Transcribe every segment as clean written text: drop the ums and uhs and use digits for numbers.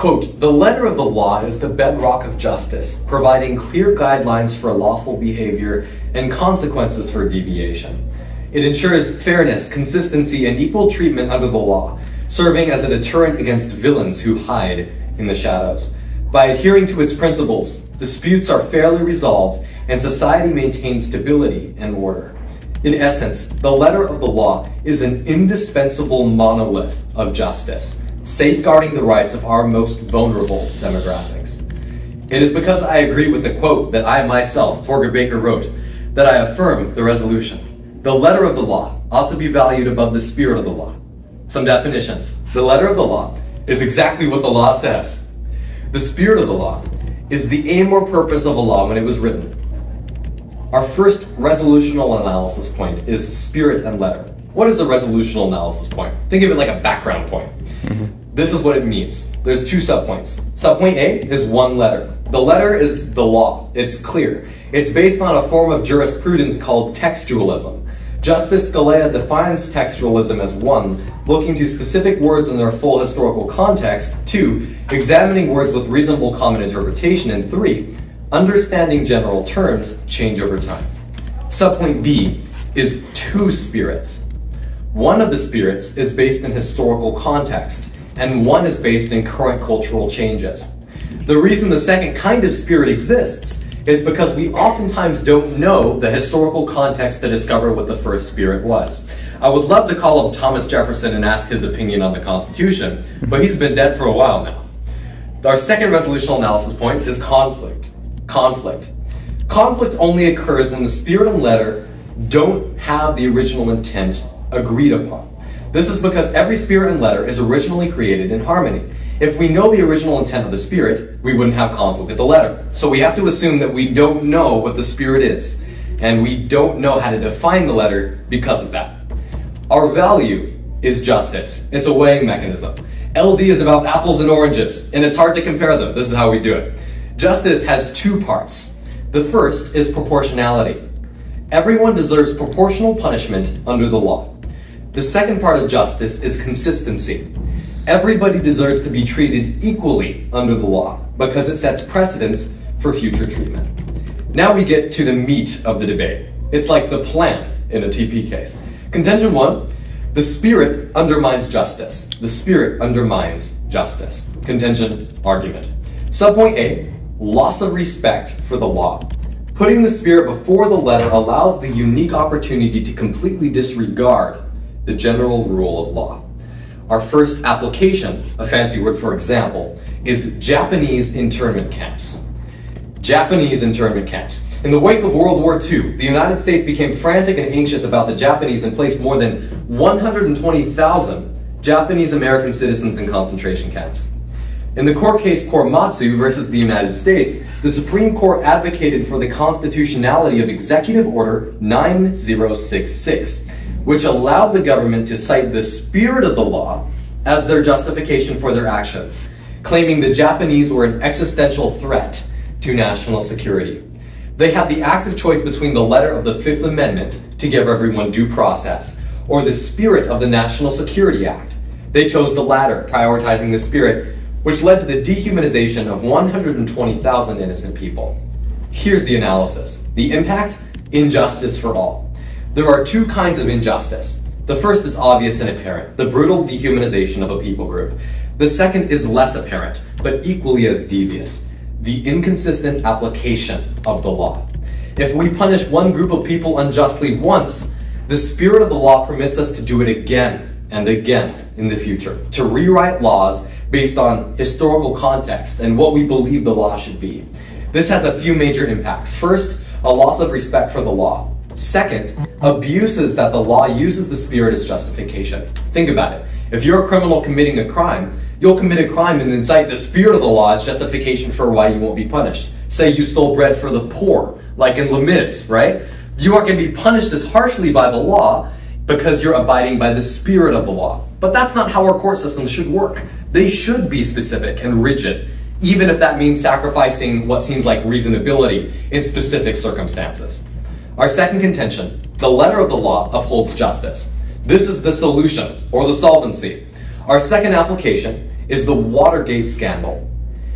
Quote, "The letter of the law is the bedrock of justice, providing clear guidelines for lawful behavior and consequences for deviation. It ensures fairness, consistency, and equal treatment under the law, serving as a deterrent against villains who hide in the shadows. By adhering to its principles, disputes are fairly resolved and society maintains stability and order. In essence, the letter of the law is an indispensable monolith of justice, safeguarding the rights of our most vulnerable demographics." It is because I agree with the quote that I myself, Thorger Baker, wrote that I affirm the resolution. The letter of the law ought to be valued above the spirit of the law. Some definitions. The letter of the law is exactly what the law says. The spirit of the law is the aim or purpose of a law when it was written. Our first resolutional analysis point is spirit and letter. What is a resolutional analysis point? Think of it like a background point. This is what it means. There's two subpoints. Subpoint A is one letter. The letter is the law. It's clear. It's based on a form of jurisprudence called textualism. Justice Scalia defines textualism as 1, looking to specific words in their full historical context, 2, examining words with reasonable common interpretation, and 3, understanding general terms change over time. Subpoint B is two spirits. One of the spirits is based in historical context, and one is based in current cultural changes. The reason the second kind of spirit exists is because we oftentimes don't know the historical context to discover what the first spirit was. I would love to call up Thomas Jefferson and ask his opinion on the Constitution, but he's been dead for a while now. Our second resolutional analysis point is conflict. Conflict only occurs when the spirit and letter don't have the original intent agreed upon. This is because every spirit and letter is originally created in harmony. If we know the original intent of the spirit, we wouldn't have conflict with the letter. So we have to assume that we don't know what the spirit is, and we don't know how to define the letter because of that. Our value is justice. It's a weighing mechanism. LD is about apples and oranges, and it's hard to compare them. This is how we do it. Justice has two parts. The first is proportionality. Everyone deserves proportional punishment under the law. The second part of justice is consistency. Everybody deserves to be treated equally under the law because it sets precedents for future treatment. Now we get to the meat of the debate. It's like the plan in a TP case. Contention 1, the spirit undermines justice. The spirit undermines justice. Contention argument. Subpoint A, loss of respect for the law. Putting the spirit before the letter allows the unique opportunity to completely disregard the general rule of law. Our first application, a fancy word for example, is Japanese internment camps. Japanese internment camps. In the wake of World War II, the United States became frantic and anxious about the Japanese and placed more than 120,000 Japanese American citizens in concentration camps. In the court case Korematsu versus the United States, the Supreme Court advocated for the constitutionality of Executive Order 9066, which allowed the government to cite the spirit of the law as their justification for their actions, claiming the Japanese were an existential threat to national security. They had the active choice between the letter of the Fifth Amendment to give everyone due process, or the spirit of the National Security Act. They chose the latter, prioritizing the spirit, which led to the dehumanization of 120,000 innocent people. Here's the analysis. The impact? Injustice for all. There are two kinds of injustice. The first is obvious and apparent, the brutal dehumanization of a people group. The second is less apparent, but equally as devious, the inconsistent application of the law. If we punish one group of people unjustly once, the spirit of the law permits us to do it again and again in the future, to rewrite laws based on historical context and what we believe the law should be. This has a few major impacts. First, a loss of respect for the law. Second, abuses that the law uses the spirit as justification. Think about it. If you're a criminal committing a crime, you'll commit a crime and then cite the spirit of the law as justification for why you won't be punished. Say you stole bread for the poor, like in Les Mis, right? You aren't going to be punished as harshly by the law because you're abiding by the spirit of the law. But that's not how our court systems should work. They should be specific and rigid, even if that means sacrificing what seems like reasonability in specific circumstances. Our second contention, the letter of the law upholds justice. This is the solution, or the solvency. Our second application is the Watergate scandal.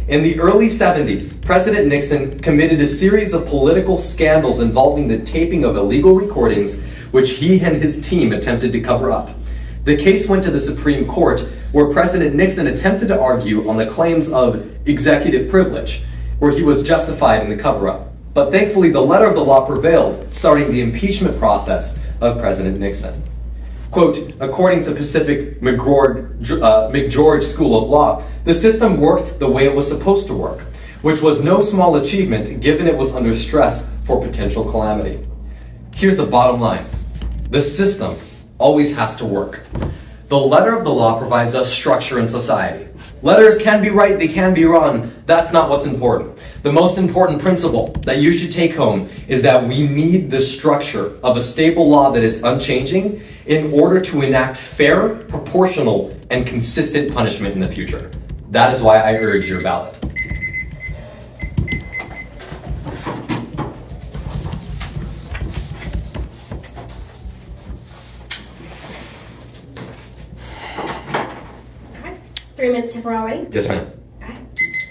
In the early 70s, President Nixon committed a series of political scandals involving the taping of illegal recordings, which he and his team attempted to cover up. The case went to the Supreme Court, where President Nixon attempted to argue on the claims of executive privilege, where he was justified in the cover-up. But thankfully, the letter of the law prevailed, starting the impeachment process of President Nixon. Quote, according to Pacific McGeorge School of Law, the system worked the way it was supposed to work, which was no small achievement given it was under stress for potential calamity. Here's the bottom line. The system always has to work. The letter of the law provides us structure in society. Letters can be right, they can be wrong. That's not what's important. The most important principle that you should take home is that we need the structure of a stable law that is unchanging in order to enact fair, proportional, and consistent punishment in the future. That is why I urge your ballot. Okay. 3 minutes if we're all ready. Yes, ma'am. Okay.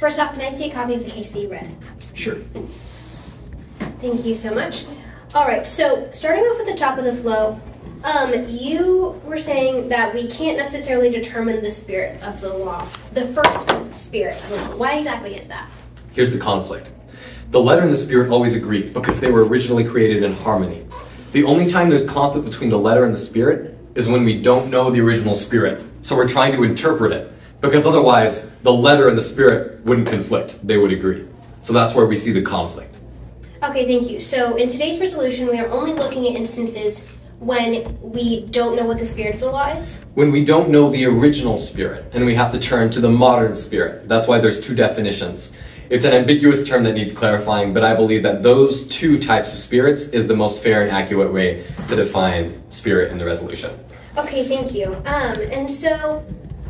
First off, can I see a copy of the case that you read? Sure. Thank you so much. All right, so starting off at the top of the flow, you were saying that we can't necessarily determine the spirit of the law, the first spirit of the law. Why exactly is that? Here's the conflict. The letter and the spirit always agree because they were originally created in harmony. The only time there's conflict between the letter and the spirit is when we don't know the original spirit. So we're trying to interpret it, because otherwise the letter and the spirit wouldn't conflict. They would agree. So that's where we see the conflict. Okay, thank you. So in today's resolution, we are only looking at instances when we don't know what the spirit of the law is? When we don't know the original spirit, and we have to turn to the modern spirit. That's why there's two definitions. It's an ambiguous term that needs clarifying, but I believe that those two types of spirits is the most fair and accurate way to define spirit in the resolution. Okay, thank you. And so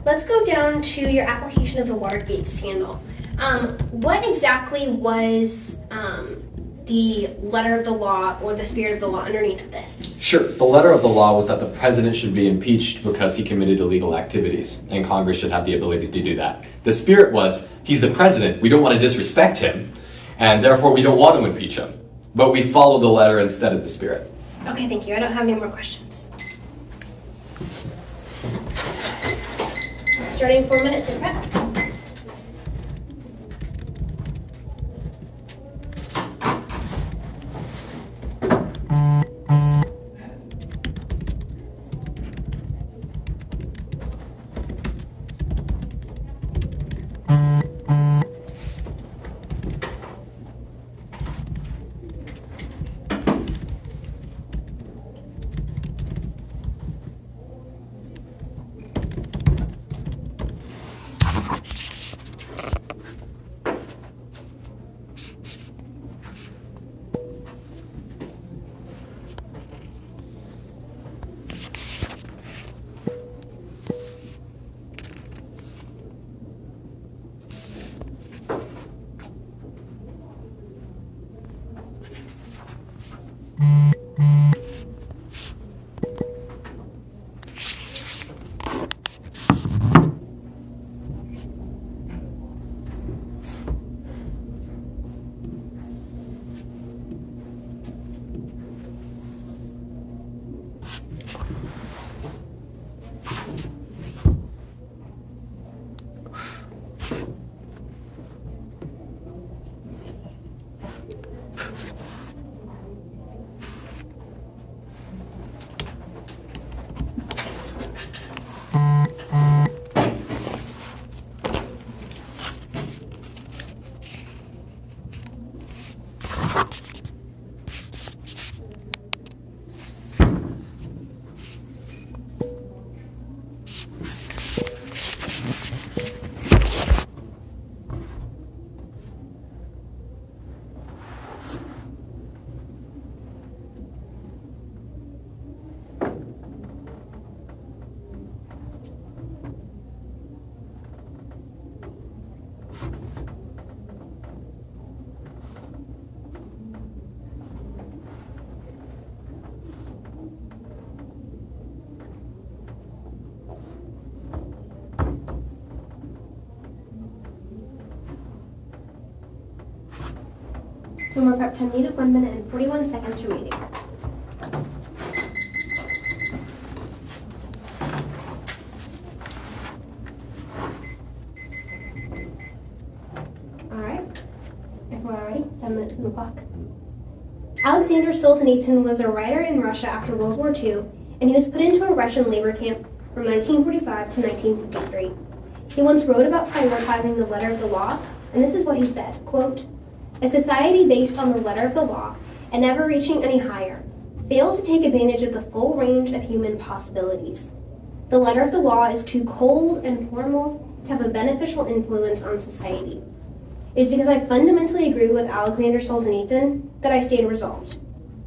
let's go down to your application of the Watergate scandal. What exactly was the letter of the law or the spirit of the law underneath of this? Sure. The letter of the law was that the president should be impeached because he committed illegal activities, and Congress should have the ability to do that. The spirit was, he's the president, we don't want to disrespect him, and therefore we don't want to impeach him. But we follow the letter instead of the spirit. Okay, thank you. I don't have any more questions. Starting 4 minutes in prep. No more prep time needed, 1 minute and 41 seconds remaining. Alright, if we're ready, 7 minutes on the clock. Alexander Solzhenitsyn was a writer in Russia after World War II, and he was put into a Russian labor camp from 1945 to 1953. He once wrote about prioritizing the letter of the law, and this is what he said, quote, "A society based on the letter of the law and never reaching any higher fails to take advantage of the full range of human possibilities. The letter of the law is too cold and formal to have a beneficial influence on society. It is because I fundamentally agree with Alexander Solzhenitsyn that I state resolved.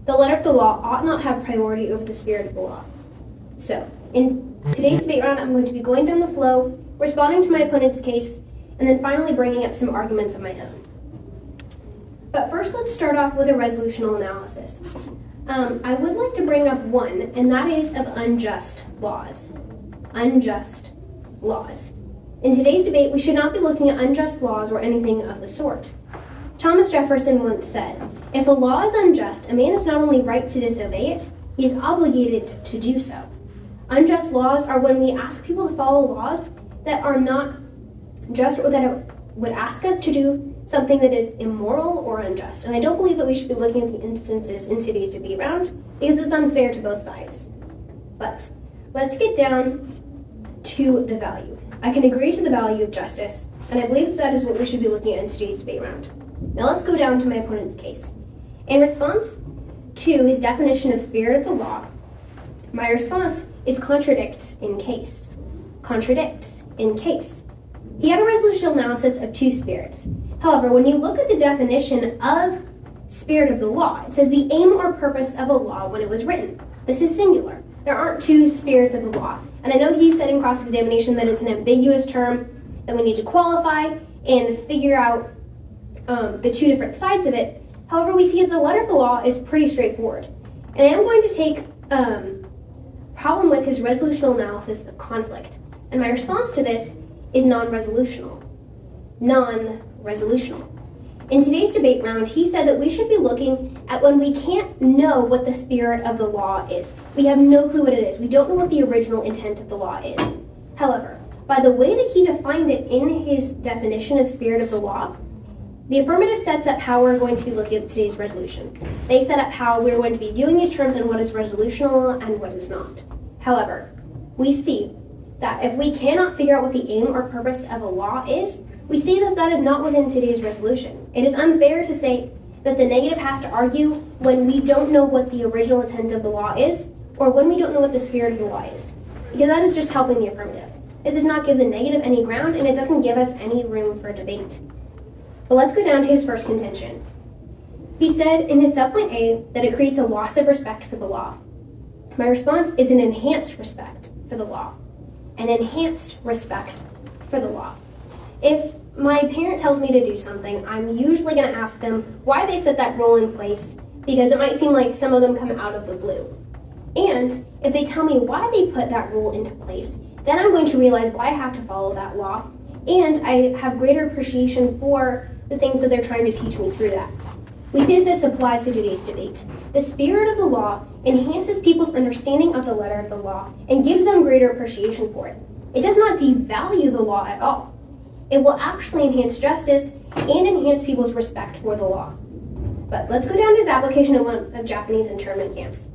The letter of the law ought not have priority over the spirit of the law." So, in today's debate round, I'm going to be going down the flow, responding to my opponent's case, and then finally bringing up some arguments of my own. But first, let's start off with a resolutional analysis. I would like to bring up one, and that is of unjust laws. Unjust laws. In today's debate, we should not be looking at unjust laws or anything of the sort. Thomas Jefferson once said, "If a law is unjust, a man is not only right to disobey it, he is obligated to do so." Unjust laws are when we ask people to follow laws that are not just, or that would ask us to do something that is immoral or unjust. And I don't believe that we should be looking at the instances in today's debate round because it's unfair to both sides. But let's get down to the value. I can agree to the value of justice, and I believe that is what we should be looking at in today's debate round. Now let's go down to my opponent's case. In response to his definition of spirit of the law, my response is contradicts in case. Contradicts in case. He had a resolutional analysis of two spirits. However, when you look at the definition of spirit of the law, it says the aim or purpose of a law when it was written. This is singular. There aren't two spirits of the law. And I know he said in cross-examination that it's an ambiguous term, that we need to qualify and figure out the two different sides of it. However, we see that the letter of the law is pretty straightforward. And I am going to take problem with his resolutional analysis of conflict. And my response to this is non-resolutional. Non-resolutional. In today's debate round, he said that we should be looking at when we can't know what the spirit of the law is. We have no clue what it is. We don't know what the original intent of the law is. However, by the way that he defined it in his definition of spirit of the law, the affirmative sets up how we're going to be looking at today's resolution. They set up how we're going to be viewing these terms and what is resolutional and what is not. However, we see that if we cannot figure out what the aim or purpose of a law is, we see that that is not within today's resolution. It is unfair to say that the negative has to argue when we don't know what the original intent of the law is, or when we don't know what the spirit of the law is, because that is just helping the affirmative. This does not give the negative any ground, and it doesn't give us any room for debate. But let's go down to his first contention. He said in his subpoint A that it creates a loss of respect for the law. My response is an enhanced respect for the law. An enhanced respect for the law. If my parent tells me to do something, I'm usually going to ask them why they set that rule in place, because it might seem like some of them come out of the blue. And if they tell me why they put that rule into place, then I'm going to realize why I have to follow that law, and I have greater appreciation for the things that they're trying to teach me through that. We see that this applies to today's debate. The spirit of the law enhances people's understanding of the letter of the law and gives them greater appreciation for it. It does not devalue the law at all. It will actually enhance justice and enhance people's respect for the law. But let's go down to his application of Japanese internment camps.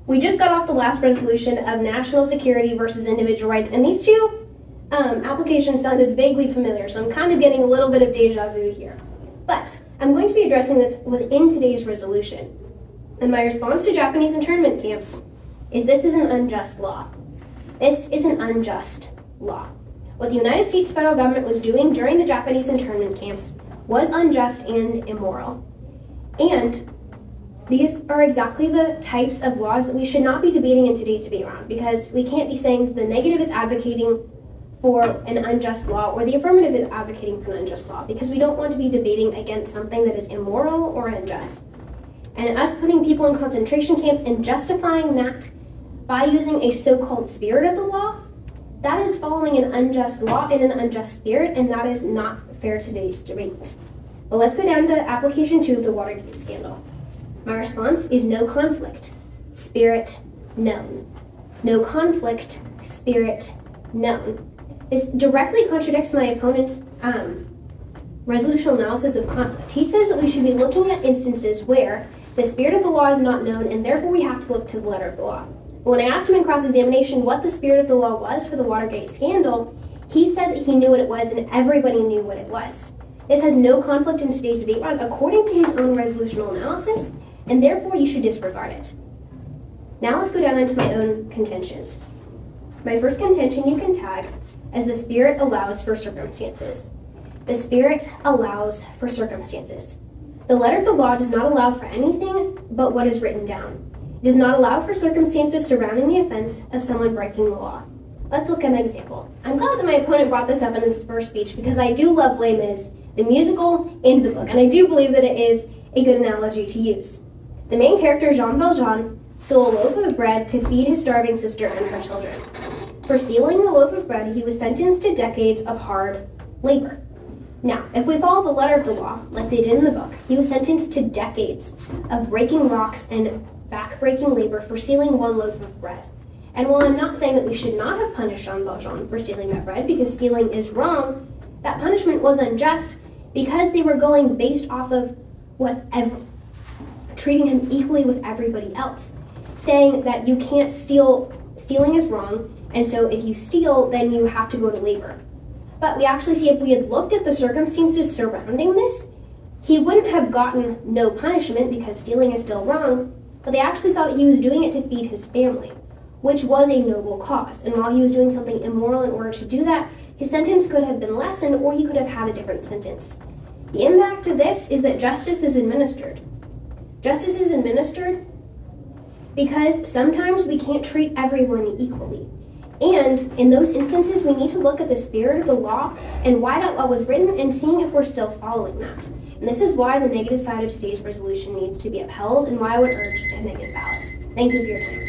We just got off the last resolution of national security versus individual rights, and these two applications sounded vaguely familiar, so I'm kind of getting a little bit of deja vu here. But I'm going to be addressing this within today's resolution. And my response to Japanese internment camps is this is an unjust law. This is an unjust law. What the United States federal government was doing during the Japanese internment camps was unjust and immoral. And these are exactly the types of laws that we should not be debating in today's debate round, because we can't be saying the negative is advocating for an unjust law or the affirmative is advocating for an unjust law, because we don't want to be debating against something that is immoral or unjust. And us putting people in concentration camps and justifying that by using a so-called spirit of the law, that is following an unjust law and an unjust spirit, and that is not fair to today's debate. But let's go down to application 2 of the Watergate scandal. My response is no conflict, spirit known. No conflict, spirit known. This directly contradicts my opponent's resolutional analysis of conflict. He says that we should be looking at instances where the spirit of the law is not known and therefore we have to look to the letter of the law. But when I asked him in cross-examination what the spirit of the law was for the Watergate scandal, he said that he knew what it was and everybody knew what it was. This has no conflict in today's debate round according to his own resolutional analysis, and therefore you should disregard it. Now let's go down into my own contentions. My first contention you can tag as the spirit allows for circumstances. The spirit allows for circumstances. The letter of the law does not allow for anything but what is written down. It does not allow for circumstances surrounding the offense of someone breaking the law. Let's look at an example. I'm glad that my opponent brought this up in his first speech because I do love Les Mis, the musical and the book, and I do believe that it is a good analogy to use. The main character, Jean Valjean, stole a loaf of bread to feed his starving sister and her children. For stealing the loaf of bread, he was sentenced to decades of hard labor. Now, if we follow the letter of the law, like they did in the book, he was sentenced to decades of breaking rocks and back-breaking labor for stealing one loaf of bread. And while I'm not saying that we should not have punished Jean Valjean for stealing that bread, because stealing is wrong, that punishment was unjust because they were going based off of treating him equally with everybody else, saying that you can't steal, stealing is wrong, and so if you steal, then you have to go to labor. But we actually see if we had looked at the circumstances surrounding this, he wouldn't have gotten no punishment because stealing is still wrong, but they actually saw that he was doing it to feed his family, which was a noble cause. And while he was doing something immoral in order to do that, his sentence could have been lessened or he could have had a different sentence. The impact of this is that justice is administered. Justice is administered because sometimes we can't treat everyone equally. And in those instances, we need to look at the spirit of the law and why that law was written and seeing if we're still following that. And this is why the negative side of today's resolution needs to be upheld and why I would urge a negative ballot. Thank you for your time.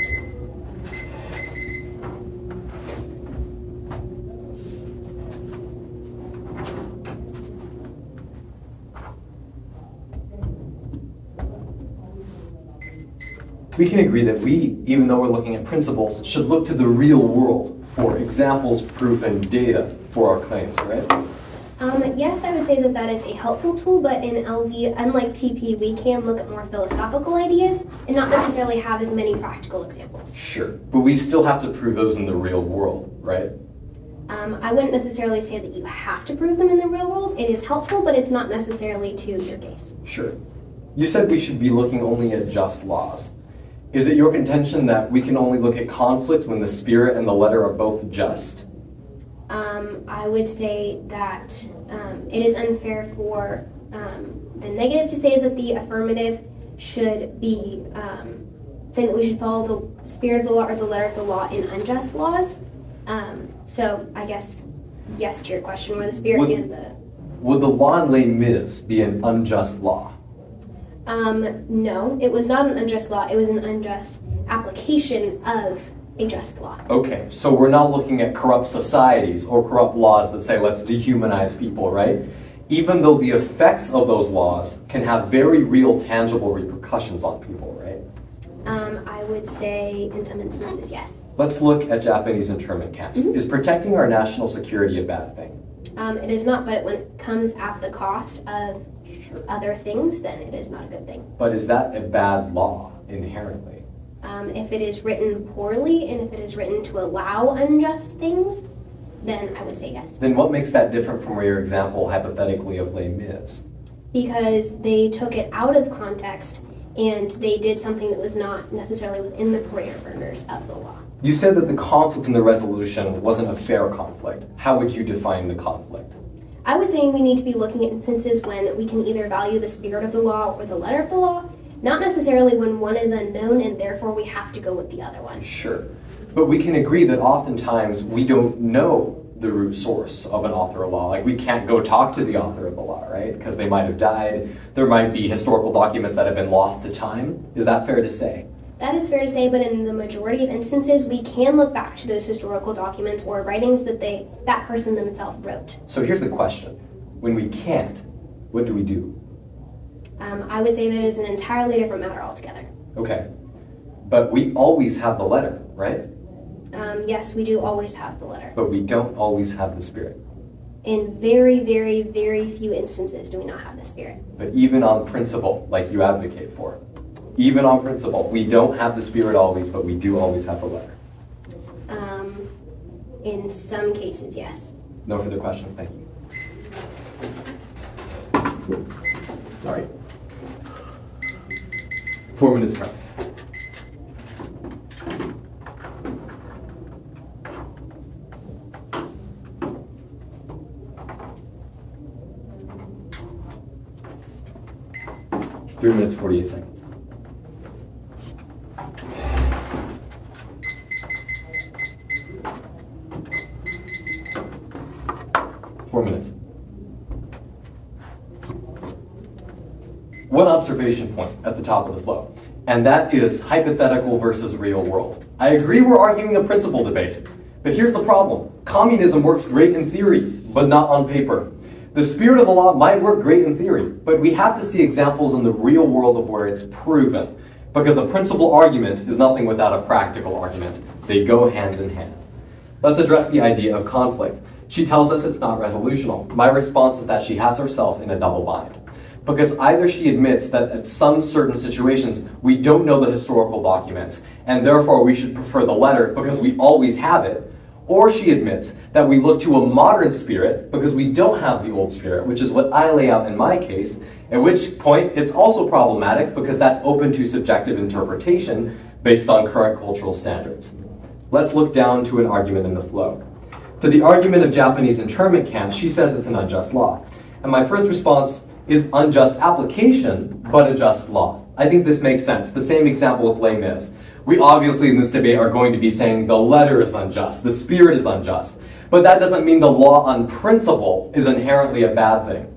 We can agree that we, even though we're looking at principles, should look to the real world for examples, proof, and data for our claims, right? Yes, I would say that that is a helpful tool, but in LD, unlike TP, we can look at more philosophical ideas and not necessarily have as many practical examples. Sure, but we still have to prove those in the real world, right? I wouldn't necessarily say that you have to prove them in the real world. It is helpful, but it's not necessarily to your case. Sure. You said we should be looking only at just laws. Is it your contention that we can only look at conflict when the spirit and the letter are both just? I would say that it is unfair for the negative to say that the affirmative should be saying that we should follow the spirit of the law or the letter of the law in unjust laws. So I guess yes to your question, where the spirit and the... Would the law in Les Mis be an unjust law? No, it was not an unjust law. It was an unjust application of a just law. Okay, so we're not looking at corrupt societies or corrupt laws that say let's dehumanize people, right? Even though the effects of those laws can have very real, tangible repercussions on people, right? I would say in some instances, yes. Let's look at Japanese internment camps. Is protecting our national security a bad thing? It is not, but when it comes at the cost of other things, then it is not a good thing. But is that a bad law inherently? If it is written poorly and if it is written to allow unjust things, then I would say yes. Then what makes that different from your example, hypothetically, of Les Mis? Because they took it out of context and they did something that was not necessarily within the parameters of the law. You said that the conflict in the resolution wasn't a fair conflict. How would you define the conflict? I was saying we need to be looking at instances when we can either value the spirit of the law or the letter of the law, not necessarily when one is unknown and therefore we have to go with the other one. Sure. But we can agree that oftentimes we don't know the root source of an author of law. Like, we can't go talk to the author of the law, right? Because they might have died. There might be historical documents that have been lost to time. Is that fair to say? That is fair to say, but in the majority of instances, we can look back to those historical documents or writings that that person themselves wrote. So here's the question. When we can't, what do we do? I would say that is an entirely different matter altogether. Okay, but we always have the letter, right? Yes, we do always have the letter. But we don't always have the Spirit. In very, very, very few instances do we not have the Spirit. But even on principle, like you advocate for, even on principle, we don't have the Spirit always, but we do always have the letter. In some cases, yes. No further questions, thank you. Sorry. 4 minutes prep. Three minutes, 48 seconds. Four minutes. One observation point at the top of the flow, and that is hypothetical versus real world. I agree we're arguing a principle debate, but here's the problem. Communism works great in theory, but not on paper. The spirit of the law might work great in theory, but we have to see examples in the real world of where it's proven, because a principle argument is nothing without a practical argument. They go hand in hand. Let's address the idea of conflict. She tells us it's not resolutional. My response is that she has herself in a double bind. Because either she admits that at some certain situations we don't know the historical documents, and therefore we should prefer the letter because we always have it, or she admits that we look to a modern spirit because we don't have the old spirit, which is what I lay out in my case, at which point it's also problematic because that's open to subjective interpretation based on current cultural standards. Let's look down to an argument in the flow. To the argument of Japanese internment camps, she says it's an unjust law. And my first response is unjust application, but a just law. I think this makes sense. The same example with Les Mis. We obviously in this debate are going to be saying the letter is unjust, the spirit is unjust, but that doesn't mean the law on principle is inherently a bad thing.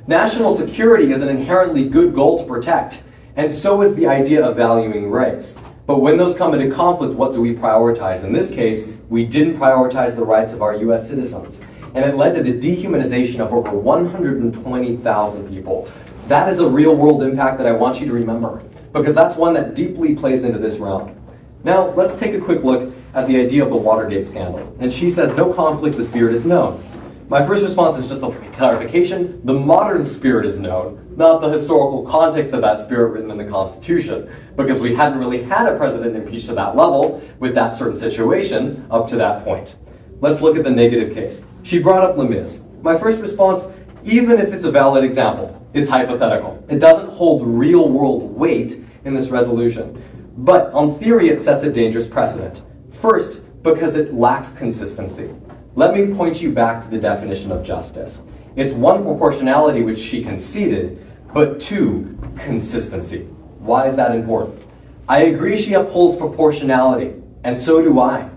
National security is an inherently good goal to protect, and so is the idea of valuing rights. But when those come into conflict, what do we prioritize? In this case, we didn't prioritize the rights of our US citizens, and it led to the dehumanization of over 120,000 people. That is a real world impact that I want you to remember, because that's one that deeply plays into this round. Now, let's take a quick look at the idea of the Watergate scandal. And she says, no conflict, the spirit is known. My first response is just a clarification. The modern spirit is known, not the historical context of that spirit written in the Constitution, because we hadn't really had a president impeached to that level with that certain situation up to that point. Let's look at the negative case. She brought up Les Mis. My first response, even if it's a valid example, it's hypothetical. It doesn't hold real world weight in this resolution. But on theory, it sets a dangerous precedent. First, because it lacks consistency. Let me point you back to the definition of justice. It's one, proportionality, which she conceded, but two, consistency. Why is that important? I agree she upholds proportionality, and so do I.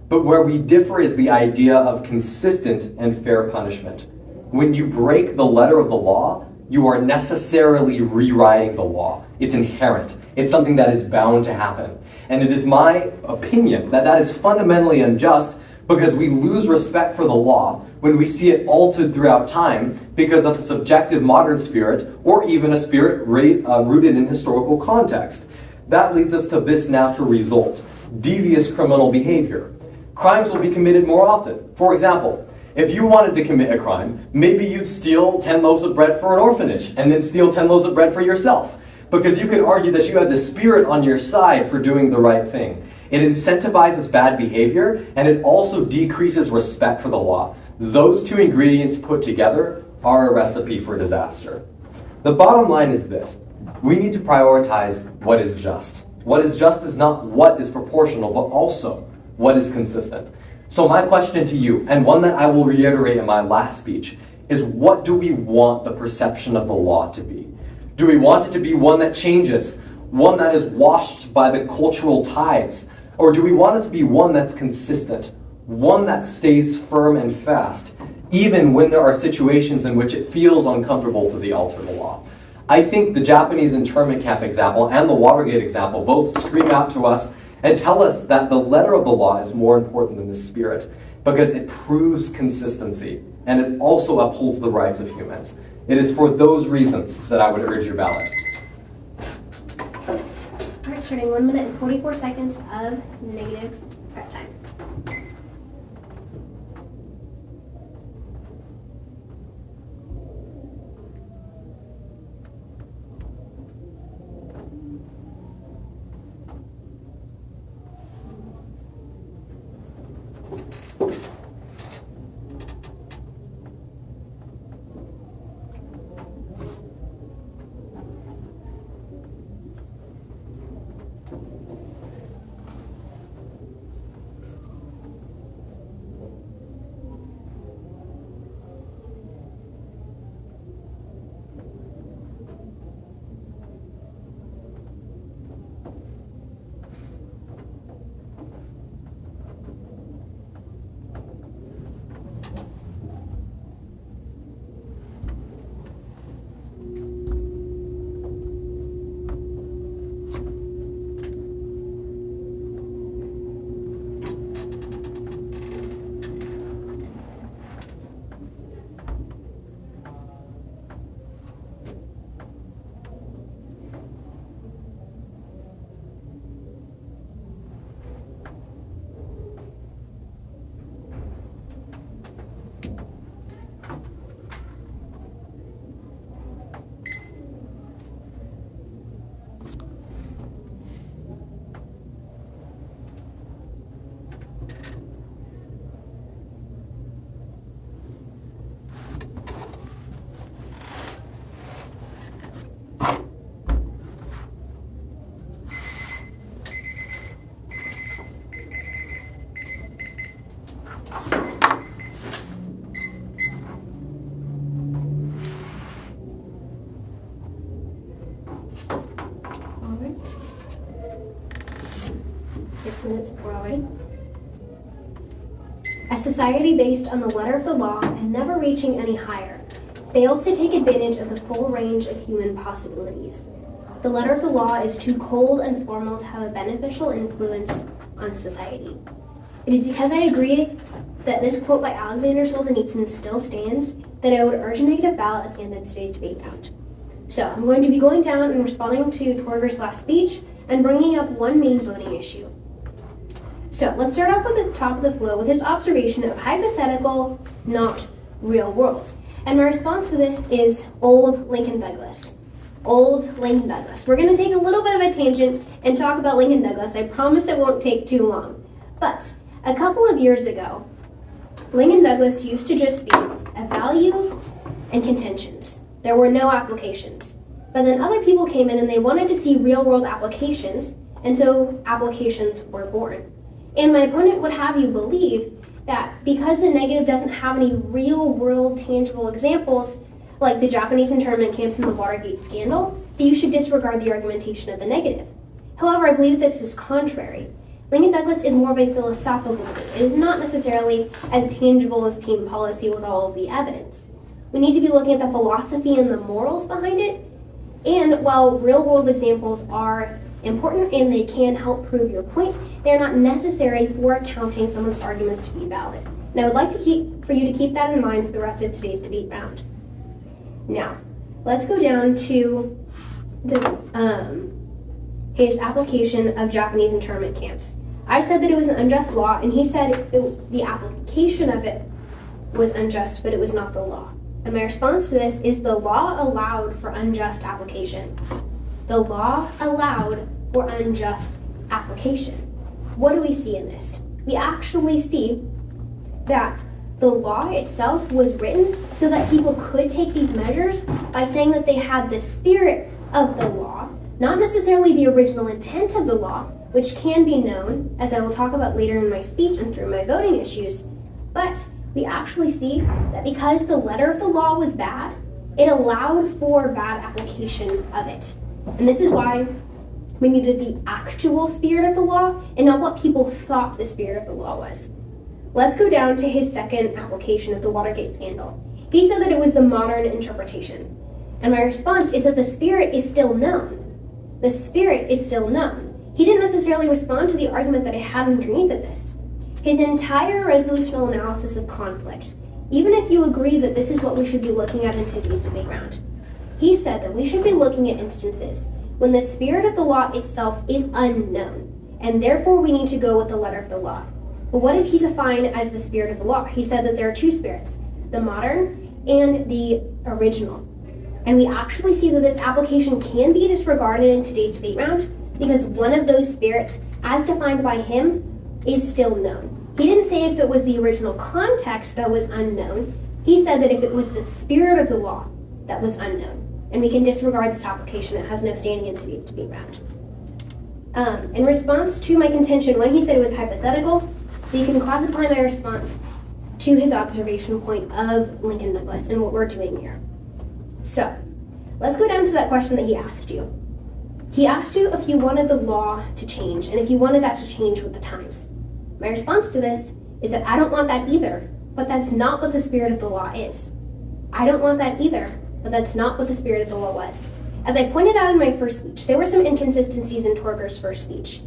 But where we differ is the idea of consistent and fair punishment. When you break the letter of the law, you are necessarily rewriting the law. It's inherent. It's something that is bound to happen. And it is my opinion that that is fundamentally unjust because we lose respect for the law when we see it altered throughout time because of a subjective modern spirit or even a spirit rooted in historical context. That leads us to this natural result: devious criminal behavior. Crimes will be committed more often. For example, if you wanted to commit a crime, maybe you'd steal 10 loaves of bread for an orphanage and then steal 10 loaves of bread for yourself, because you could argue that you had the spirit on your side for doing the right thing. It incentivizes bad behavior, and it also decreases respect for the law. Those two ingredients put together are a recipe for disaster. The bottom line is this: we need to prioritize what is just. What is just is not what is proportional, but also what is consistent. So my question to you, and one that I will reiterate in my last speech, is what do we want the perception of the law to be? Do we want it to be one that changes, one that is washed by the cultural tides? Or do we want it to be one that's consistent, one that stays firm and fast, even when there are situations in which it feels uncomfortable to alter the law? I think the Japanese internment camp example and the Watergate example both scream out to us and tell us that the letter of the law is more important than the spirit, because it proves consistency. and it also upholds the rights of humans. It is for those reasons that I would urge your ballot. All right, starting 1 minute and 44 seconds of negative prep time. All right. 6 minutes before already. A society based on the letter of the law and never reaching any higher fails to take advantage of the full range of human possibilities. The letter of the law is too cold and formal to have a beneficial influence on society. It is because I agree that this quote by Alexander Solzhenitsyn still stands that I would urge a negative ballot at the end of today's debate round. So I'm going to be going down and responding to Thorger's last speech and bringing up one main voting issue. So let's start off with the top of the flow with his observation of hypothetical, not real world. And my response to this is old Lincoln Douglas. Old Lincoln Douglas. We're going to take a little bit of a tangent and talk about Lincoln Douglas. I promise it won't take too long. But a couple of years ago, Lincoln Douglas used to just be a value and contentions. There were no applications. But then other people came in and they wanted to see real world applications, and so applications were born. And my opponent would have you believe that because the negative doesn't have any real world tangible examples, like the Japanese internment camps and the Watergate scandal, that you should disregard the argumentation of the negative. However, I believe this is contrary. Lincoln Douglas is more of a philosophical debate. It is not necessarily as tangible as team policy with all of the evidence. We need to be looking at the philosophy and the morals behind it. And while real world examples are important and they can help prove your point, they're not necessary for counting someone's arguments to be valid. And I would like for you to keep that in mind for the rest of today's debate round. Now, let's go down to his application of Japanese internment camps. I said that it was an unjust law, and he said the application of it was unjust, but it was not the law. And my response to this is the law allowed for unjust application. The law allowed for unjust application. What do we see in this? We actually see that the law itself was written so that people could take these measures by saying that they had the spirit of the law, not necessarily the original intent of the law, which can be known, as I will talk about later in my speech and through my voting issues, but we actually see that because the letter of the law was bad, it allowed for bad application of it. And this is why we needed the actual spirit of the law and not what people thought the spirit of the law was. Let's go down to his second application of the Watergate scandal. He said that it was the modern interpretation. And my response is that the spirit is still known. The spirit is still known. He didn't necessarily respond to the argument that I had underneath of this. His entire resolutional analysis of conflict even if you agree that this is what we should be looking at in today's debate round. He said that we should be looking at instances when the spirit of the law itself is unknown, and therefore we need to go with the letter of the law. But what did he define as the spirit of the law? He said that there are two spirits, the modern and the original. And we actually see that this application can be disregarded in today's debate round because one of those spirits, as defined by him, is still known. He didn't say if it was the original context that was unknown. He said that if it was the spirit of the law that was unknown. And we can disregard this application. It has no standing in today's debate round. In response to my contention, when he said it was hypothetical, you can classify my response to his observation point of Lincoln Douglas and what we're doing here. So, let's go down to that question that he asked you. He asked you if you wanted the law to change and if you wanted that to change with the times. My response to this is that I don't want that either, but that's not what the spirit of the law is. I don't want that either, but that's not what the spirit of the law was. As I pointed out in my first speech, there were some inconsistencies in Thorger's first speech.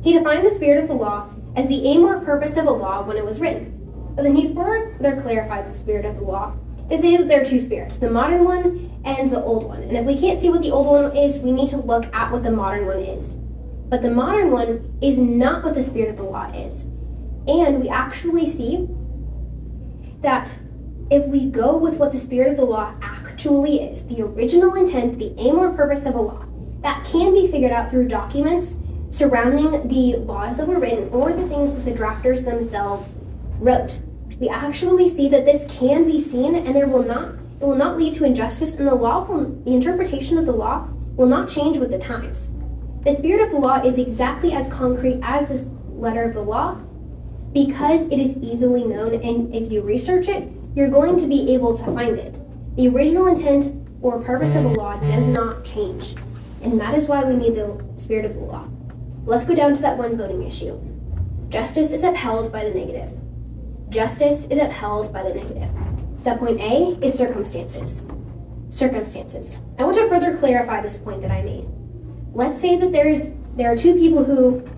He defined the spirit of the law as the aim or purpose of a law when it was written. But then he further clarified the spirit of the law to say that there are two spirits, the modern one and the old one. And if we can't see what the old one is, we need to look at what the modern one is. But the modern one is not what the spirit of the law is. And we actually see that if we go with what the spirit of the law actually is, the original intent, the aim or purpose of a law, that can be figured out through documents surrounding the laws that were written or the things that the drafters themselves wrote. We actually see that this can be seen, and it will not lead to injustice, and the interpretation of the law will not change with the times. The spirit of the law is exactly as concrete as this letter of the law because it is easily known, and if you research it, you're going to be able to find it. The original intent or purpose of a law does not change, and that is why we need the spirit of the law. Let's go down to that one voting issue. Justice is upheld by the negative. Justice is upheld by the negative. Subpoint A is circumstances. Circumstances. I want to further clarify this point that I made. Let's say that there are two people who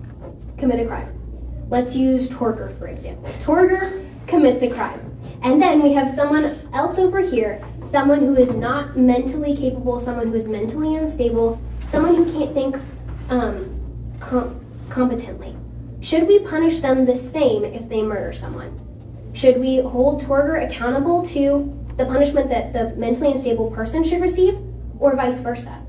commit a crime. Let's use Thorger, for example. Thorger commits a crime. And then we have someone else over here, someone who is not mentally capable, someone who is mentally unstable, someone who can't think competently. Should we punish them the same if they murder someone? Should we hold Thorger accountable to the punishment that the mentally unstable person should receive, or vice versa?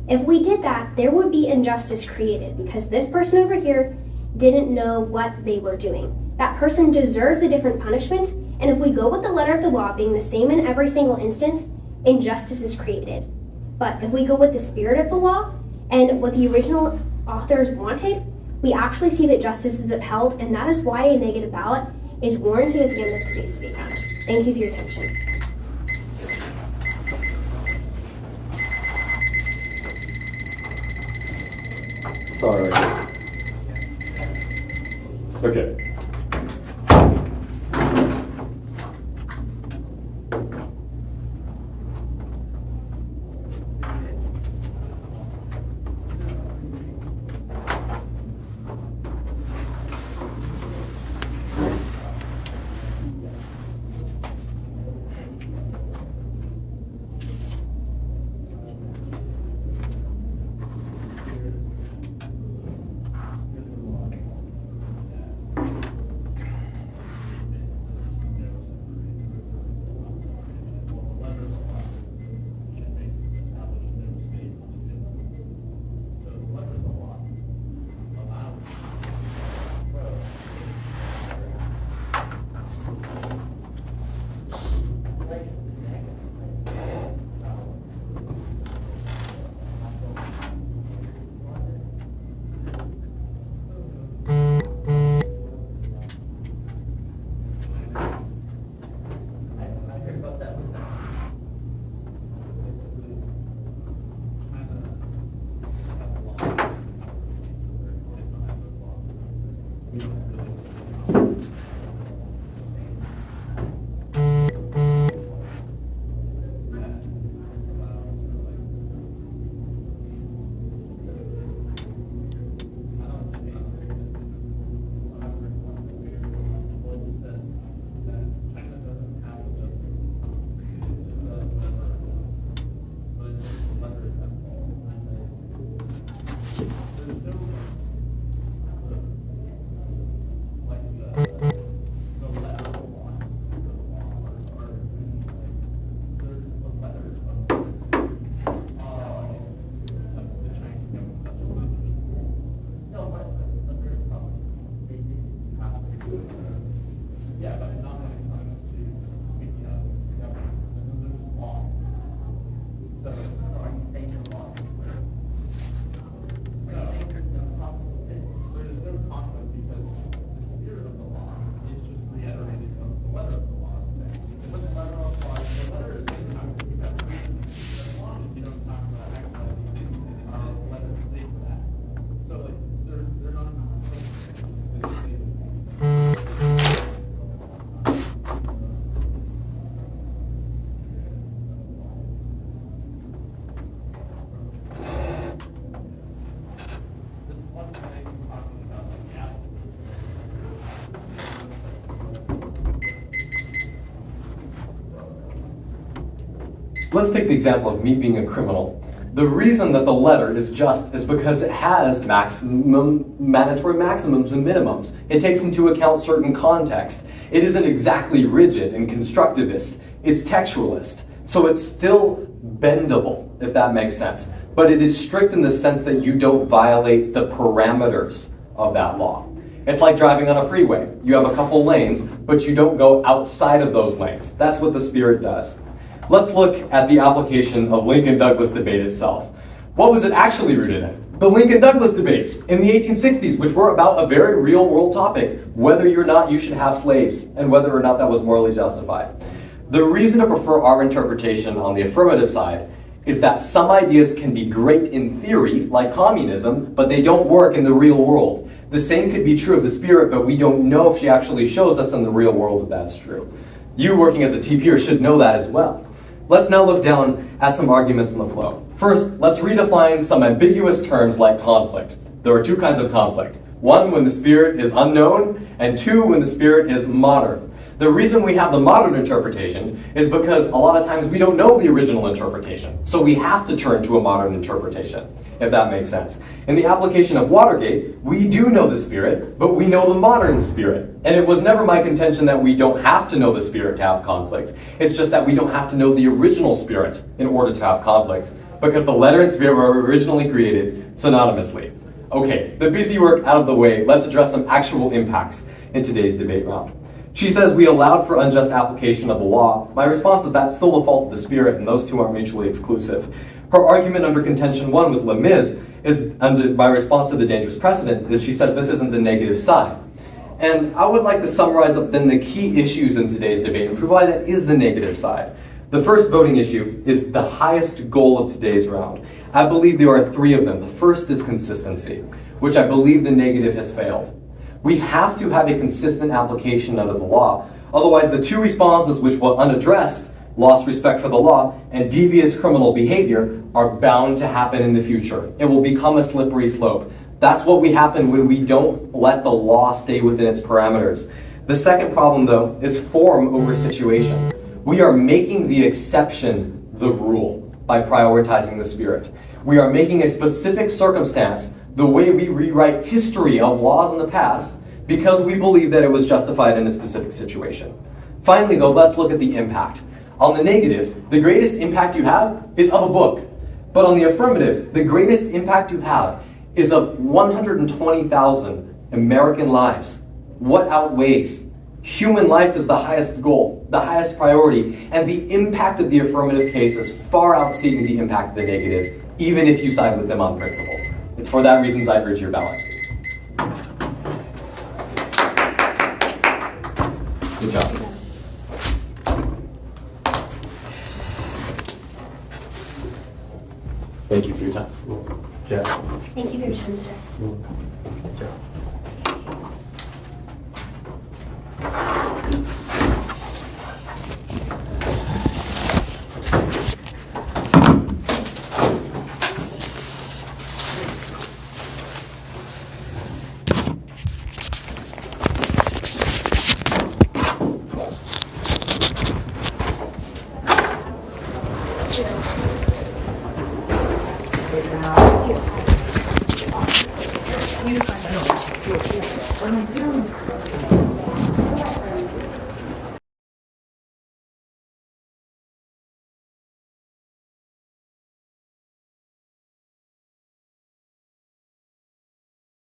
If we did that, there would be injustice created because this person over here didn't know what they were doing. That person deserves a different punishment, and if we go with the letter of the law being the same in every single instance, injustice is created. But if we go with the spirit of the law and what the original authors wanted, we actually see that justice is upheld, and that is why a negative ballot is warranted at the end of today's debate round. Thank you for your attention. Sorry. Okay. Let's take the example of me being a criminal. The reason that the letter is just is because it has mandatory maximums and minimums. It takes into account certain context. It isn't exactly rigid and constructivist. It's textualist. So it's still bendable, if that makes sense. But it is strict in the sense that you don't violate the parameters of that law. It's like driving on a freeway. You have a couple lanes, but you don't go outside of those lanes. That's what the Spirit does. Let's look at the application of Lincoln-Douglas debate itself. What was it actually rooted in? The Lincoln-Douglas debates in the 1860s, which were about a very real-world topic, whether or not you should have slaves, and whether or not that was morally justified. The reason to prefer our interpretation on the affirmative side is that some ideas can be great in theory, like communism, but they don't work in the real world. The same could be true of the Spirit, but we don't know if she actually shows us in the real world that that's true. You, working as a TPer, should know that as well. Let's now look down at some arguments in the flow. First, let's redefine some ambiguous terms like conflict. There are two kinds of conflict. One, when the Spirit is unknown, and two, when the Spirit is modern. The reason we have the modern interpretation is because a lot of times we don't know the original interpretation. So we have to turn to a modern interpretation, if that makes sense. In the application of Watergate, we do know the Spirit, but we know the modern Spirit. And it was never my contention that we don't have to know the Spirit to have conflict. It's just that we don't have to know the original Spirit in order to have conflict, because the letter and Spirit were originally created synonymously. Okay, the busy work out of the way, let's address some actual impacts in today's debate round. She says we allowed for unjust application of the law. My response is that's still the fault of the Spirit, and those two are mutually exclusive. Her argument under contention 1 with Lemiz is, my response to the dangerous precedent, is she says this isn't the negative side. And I would like to summarize up then the key issues in today's debate and provide that is the negative side. The first voting issue is the highest goal of today's round. I believe there are three of them. The first is consistency, which I believe the negative has failed. We have to have a consistent application under the law. Otherwise, the two responses which were unaddressed, lost respect for the law, and devious criminal behavior, are bound to happen in the future. It will become a slippery slope. That's what we happen when we don't let the law stay within its parameters. The second problem, though, is form over situation. We are making the exception the rule by prioritizing the Spirit. We are making a specific circumstance the way we rewrite history of laws in the past because we believe that it was justified in a specific situation. Finally, though, let's look at the impact. On the negative, the greatest impact you have is of a book. But on the affirmative, the greatest impact you have is of 120,000 American lives. What outweighs? Human life is the highest goal, the highest priority, and the impact of the affirmative case is far outstating the impact of the negative, even if you side with them on principle. It's for that reason I urge your ballot. Good job. Thank you for your time. Yeah. Thank you for your time, sir. Yeah. you to sign that.